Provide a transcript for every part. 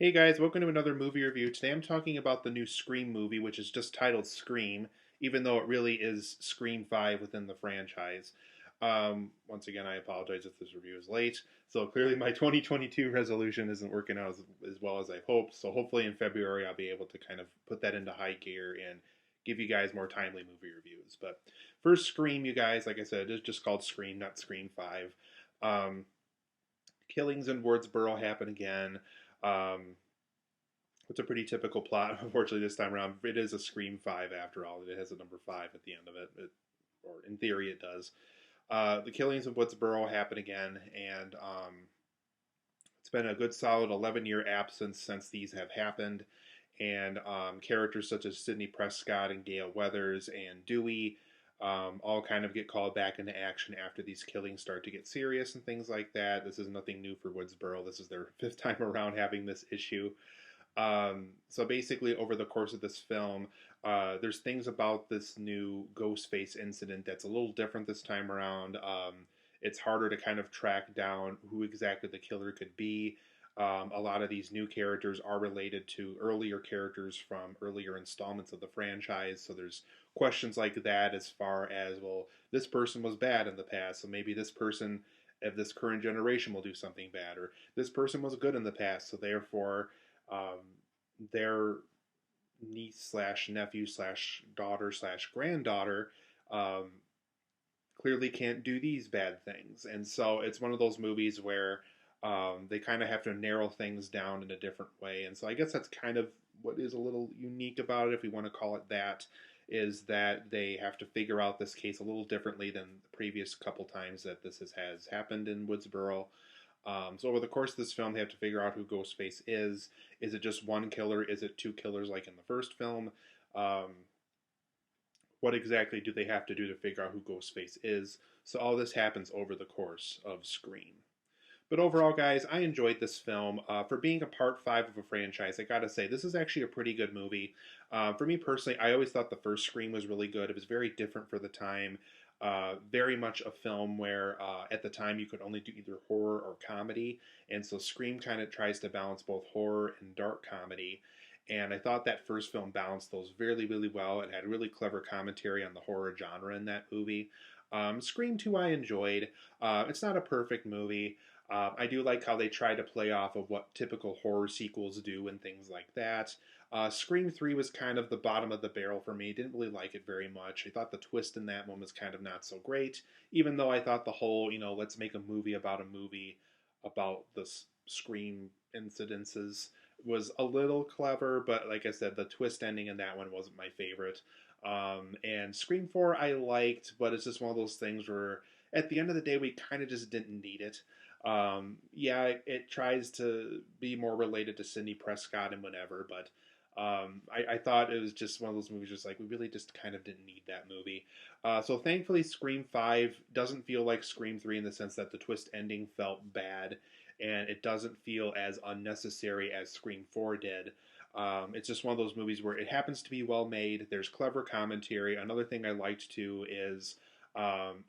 Hey guys, welcome to another movie review. Today I'm talking about the new Scream movie, which is just titled Scream, even though it really is Scream 5 within the franchise. Once again, I apologize if this review is late. So clearly my 2022 resolution isn't working out as well as I hoped. So hopefully in February I'll be able to kind of put that into high gear and give you guys more timely movie reviews. But first Scream, you guys, like I said, it is just called Scream, not Scream 5. Um, Killings in Woodsboro happen again. Um, it's a pretty typical plot. Unfortunately, this time around, it is a Scream 5 after all. It has a number 5 at the end of it, or in theory, it does. The killings of Woodsboro happen again, and it's been a good solid 11-year absence since these have happened. And characters such as Sidney Prescott and Gale Weathers and Dewey all kind of get called back into action after these killings start to get serious and things like that. This is nothing new for Woodsboro. This is their fifth time around having this issue. So basically, over the course of this film, there's things about this new Ghostface incident that's a little different this time around. It's harder to kind of track down who exactly the killer could be. A lot of these new characters are related to earlier characters from earlier installments of the franchise. So there's questions like that as far as, well, this person was bad in the past, so maybe this person of this current generation will do something bad, or this person was good in the past, so therefore um, their niece slash nephew slash daughter slash granddaughter um, clearly can't do these bad things. And so it's one of those movies where they kind of have to narrow things down in a different way. And so I guess that's kind of what is a little unique about it, if we want to call it that, is that they have to figure out this case a little differently than the previous couple times that this has happened in Woodsboro. So over the course of this film, they have to figure out who Ghostface is. Is it just one killer? Is it two killers like in the first film? Um, what exactly do they have to do to figure out who Ghostface is? So all this happens over the course of Scream. But overall, guys, I enjoyed this film. For being a part 5 of a franchise, I gotta say, this is actually a pretty good movie. For me personally, I always thought the first Scream was really good. It was very different for the time. Very much a film where at the time you could only do either horror or comedy. And so Scream kind of tries to balance both horror and dark comedy. And I thought that first film balanced those really, really well. It had really clever commentary on the horror genre in that movie. Scream 2 I enjoyed. It's not a perfect movie. I do like how they try to play off of what typical horror sequels do and things like that. Scream 3 was kind of the bottom of the barrel for me. Didn't really like it very much. I thought the twist in that one was kind of not so great, even though I thought the whole, let's make a movie about the Scream incidences was a little clever, but like I said, the twist ending in that one wasn't my favorite. And Scream 4 I liked, but it's just one of those things where at the end of the day, we kind of just didn't need it. Yeah, it tries to be more related to Sidney Prescott and whatever, but I thought it was just one of those movies, just like we really just kind of didn't need that movie. So thankfully, Scream 5 doesn't feel like Scream 3 in the sense that the twist ending felt bad, and it doesn't feel as unnecessary as Scream 4 did. It's just one of those movies where it happens to be well made. There's clever commentary. Another thing I liked too is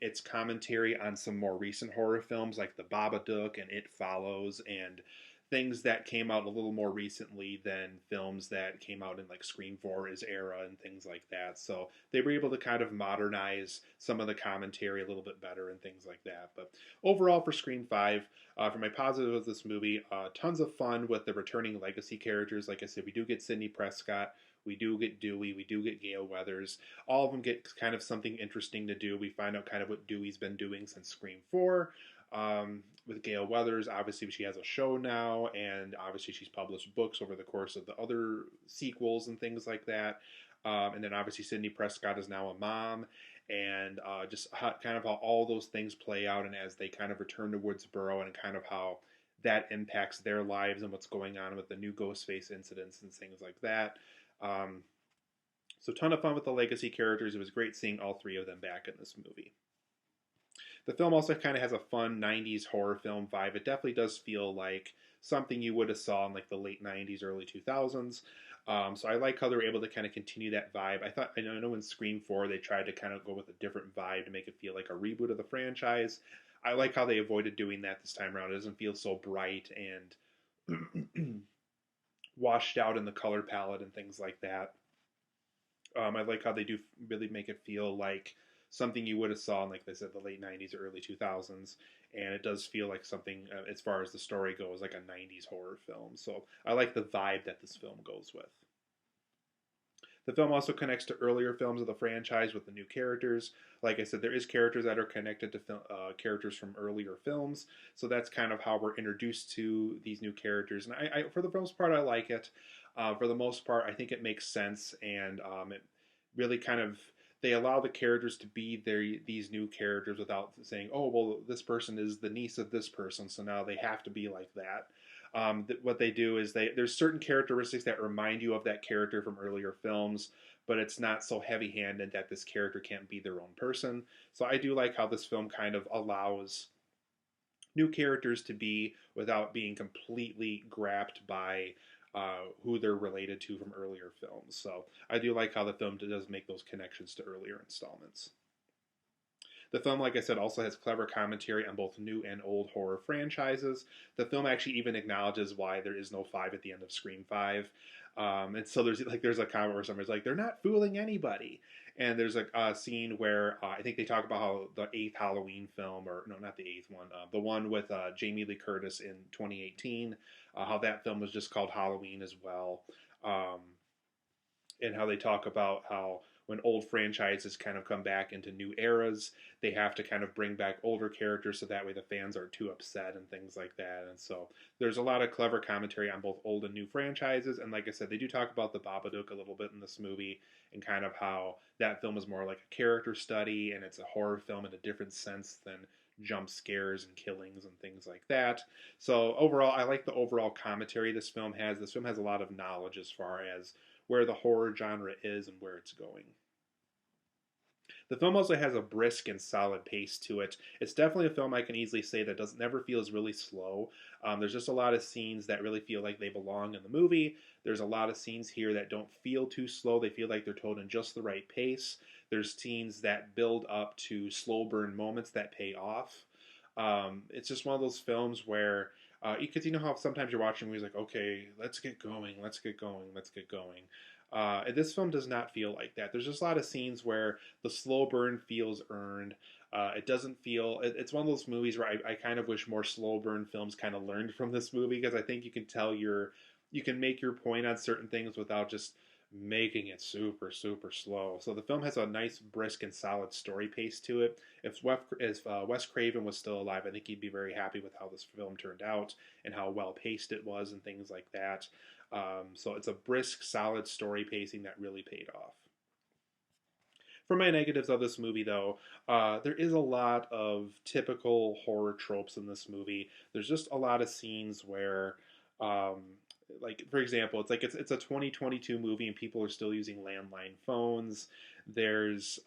its commentary on some more recent horror films like The Babadook and It Follows, and things that came out a little more recently than films that came out in like Scream 4's era and things like that. So they were able to kind of modernize some of the commentary a little bit better and things like that. But overall, for Scream 5, for my positive of this movie, tons of fun with the returning legacy characters. Like I said, we do get Sidney Prescott. We do get Dewey. We do get Gale Weathers. All of them get kind of something interesting to do. We find out kind of what Dewey's been doing since Scream 4. With Gale Weathers, obviously she has a show now, and obviously she's published books over the course of the other sequels and things like that. And then obviously Sidney Prescott is now a mom, and just kind of how all those things play out, and as they kind of return to Woodsboro, and kind of how that impacts their lives and what's going on with the new Ghostface incidents and things like that. So ton of fun with the legacy characters. It was great seeing all three of them back in this movie. The film also kind of has a fun 90s horror film vibe. It definitely does feel like something you would have saw in like the late 90s, early 2000s. So I like how they were able to kind of continue that vibe. I know in Scream 4 they tried to kind of go with a different vibe to make it feel like a reboot of the franchise. I like how they avoided doing that this time around. It doesn't feel so bright and washed out in the color palette and things like that. I like how they do really make it feel like something you would have saw in, like they said, the late 90s or early 2000s. And it does feel like something, as far as the story goes, like a 90s horror film. So I like the vibe that this film goes with. The film also connects to earlier films of the franchise with the new characters. Like I said, there is characters that are connected to characters from earlier films, so that's kind of how we're introduced to these new characters. And for the most part, I like it. For the most part, I think it makes sense, and it really kind of they allow the characters to be these new characters without saying, "Oh, well, this person is the niece of this person, so now they have to be like that." What they do is there's certain characteristics that remind you of that character from earlier films, but it's not so heavy-handed that this character can't be their own person. So I do like how this film kind of allows new characters to be without being completely grabbed by who they're related to from earlier films. So I do like how the film does make those connections to earlier installments. The film, like I said, also has clever commentary on both new and old horror franchises. The film actually even acknowledges why there is no 5 at the end of Scream 5. And so there's a comment where somebody's like, they're not fooling anybody. And there's a scene where I think they talk about how the 8th Halloween film, or no, not the 8th one, the one with Jamie Lee Curtis in 2018, how that film was just called Halloween as well. And how they talk about how when old franchises kind of come back into new eras, they have to kind of bring back older characters so that way the fans aren't too upset and things like that. And so there's a lot of clever commentary on both old and new franchises. And like I said, they do talk about the Babadook a little bit in this movie and kind of how that film is more like a character study and it's a horror film in a different sense than jump scares and killings and things like that. So overall, I like the overall commentary this film has. This film has a lot of knowledge as far as where the horror genre is and where it's going. The film also has a brisk and solid pace to it. It's definitely a film I can easily say that never feels really slow. There's just a lot of scenes that really feel like they belong in the movie. There's a lot of scenes here that don't feel too slow. They feel like they're told in just the right pace. There's scenes that build up to slow burn moments that pay off. It's just one of those films where because you know how sometimes you're watching movies like, okay, let's get going, let's get going, let's get going. This film does not feel like that. There's just a lot of scenes where the slow burn feels earned. It doesn't feel. It's one of those movies where I kind of wish more slow burn films kind of learned from this movie because I think you can tell you can make your point on certain things without just making it super super slow. So the film has a nice brisk and solid story pace to it. If Wes Craven was still alive, I think he'd be very happy with how this film turned out and how well paced it was and things like that. So it's a brisk, solid story pacing that really paid off. For my negatives of this movie, though, there is a lot of typical horror tropes in this movie. There's just a lot of scenes where, like for example, it's a 2022 movie and people are still using landline phones. There's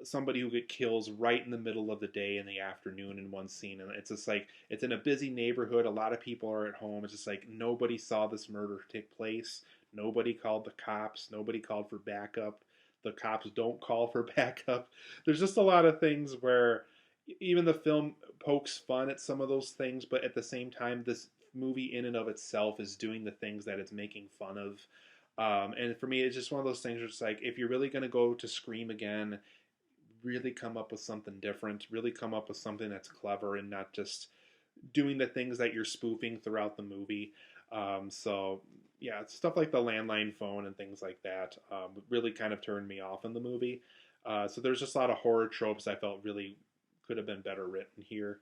somebody who kills right in the middle of the day in the afternoon in one scene, and it's just like it's in a busy neighborhood. A lot of people are at home. It's just like nobody saw this murder take place. Nobody called the cops. Nobody called for backup. The cops don't call for backup. There's just a lot of things where even the film pokes fun at some of those things, but at the same time, this movie in and of itself is doing the things that it's making fun of. And for me, it's just one of those things where it's like, if you're really going to go to Scream again, really come up with something different, really come up with something that's clever and not just doing the things that you're spoofing throughout the movie. So yeah, stuff like the landline phone and things like that really kind of turned me off in the movie. So there's just a lot of horror tropes I felt really could have been better written here.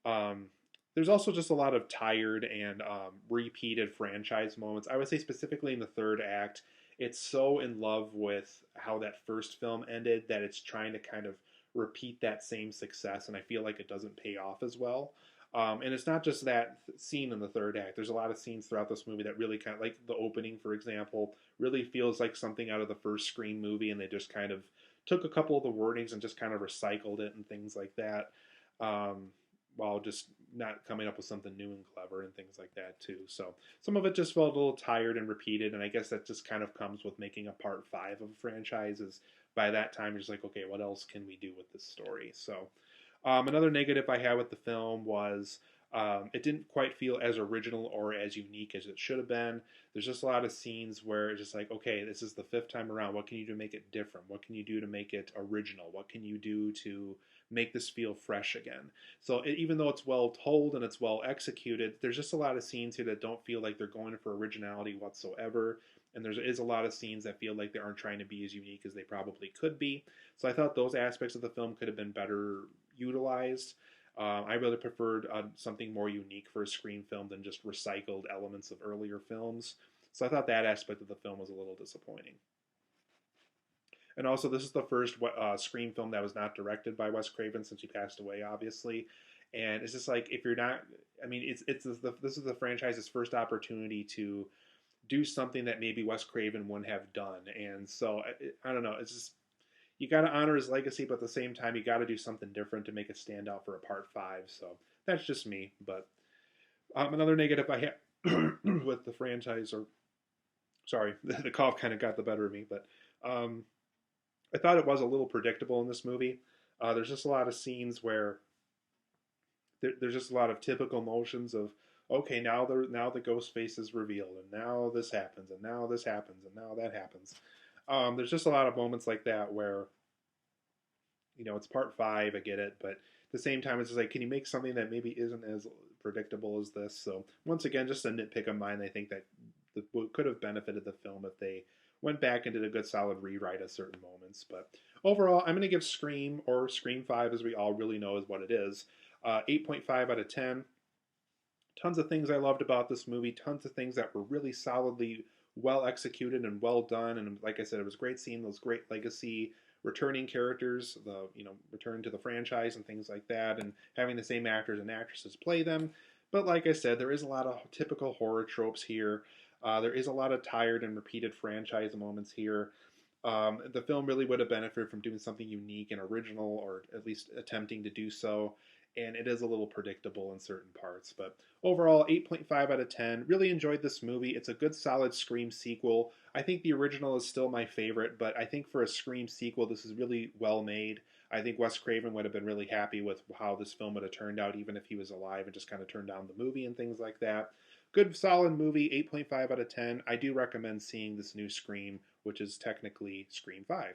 There's also just a lot of tired and repeated franchise moments. I would say specifically in the third act, it's so in love with how that first film ended that it's trying to kind of repeat that same success, and I feel like it doesn't pay off as well. And it's not just that scene in the third act. There's a lot of scenes throughout this movie that really kind of, like the opening, for example, really feels like something out of the first Scream movie, and they just kind of took a couple of the wordings and just kind of recycled it and things like that, while just not coming up with something new and clever and things like that too. So some of it just felt a little tired and repeated, and I guess that just kind of comes with making a part 5 of a franchise. Is by that time you're just like, okay, what else can we do with this story? So another negative I had with the film was It didn't quite feel as original or as unique as it should have been. There's just a lot of scenes where it's just like, okay, this is the fifth time around. What can you do to make it different? What can you do to make it original? What can you do to make this feel fresh again? So even though it's well told and it's well executed, there's just a lot of scenes here that don't feel like they're going for originality whatsoever. And there is a lot of scenes that feel like they aren't trying to be as unique as they probably could be. So I thought those aspects of the film could have been better utilized. I really preferred something more unique for a Scream film than just recycled elements of earlier films. So I thought that aspect of the film was a little disappointing. And also, this is the first Scream film that was not directed by Wes Craven since he passed away, obviously. And it's just like, if you're not, I mean, this is the franchise's first opportunity to do something that maybe Wes Craven wouldn't have done. And so, I don't know, it's just, you got to honor his legacy, but at the same time, you got to do something different to make it stand out for a part 5. So that's just me. But another negative I have with the franchise, or sorry, the cough kind of got the better of me, but I thought it was a little predictable in this movie. There's just a lot of scenes where there's just a lot of typical motions of, okay, now the Ghostface is revealed, and now this happens, and now this happens, and now that happens. There's just a lot of moments like that where, it's part 5, I get it, but at the same time, it's just like, can you make something that maybe isn't as predictable as this? So once again, just a nitpick of mine. I think that could have benefited the film if they went back and did a good solid rewrite at certain moments. But overall, I'm going to give Scream, or Scream 5 as we all really know is what it is, 8.5 out of 10. Tons of things I loved about this movie, tons of things that were really solidly well executed and well done. And like I said, it was great seeing those great legacy returning characters, return to the franchise and things like that, and having the same actors and actresses play them. But like I said, there is a lot of typical horror tropes here. There is a lot of tired and repeated franchise moments here. The film really would have benefited from doing something unique and original, or at least attempting to do so. And it is a little predictable in certain parts. But overall, 8.5 out of 10. Really enjoyed this movie. It's a good, solid Scream sequel. I think the original is still my favorite, but I think for a Scream sequel, this is really well made. I think Wes Craven would have been really happy with how this film would have turned out, even if he was alive and just kind of turned down the movie and things like that. Good, solid movie, 8.5 out of 10. I do recommend seeing this new Scream, which is technically Scream 5.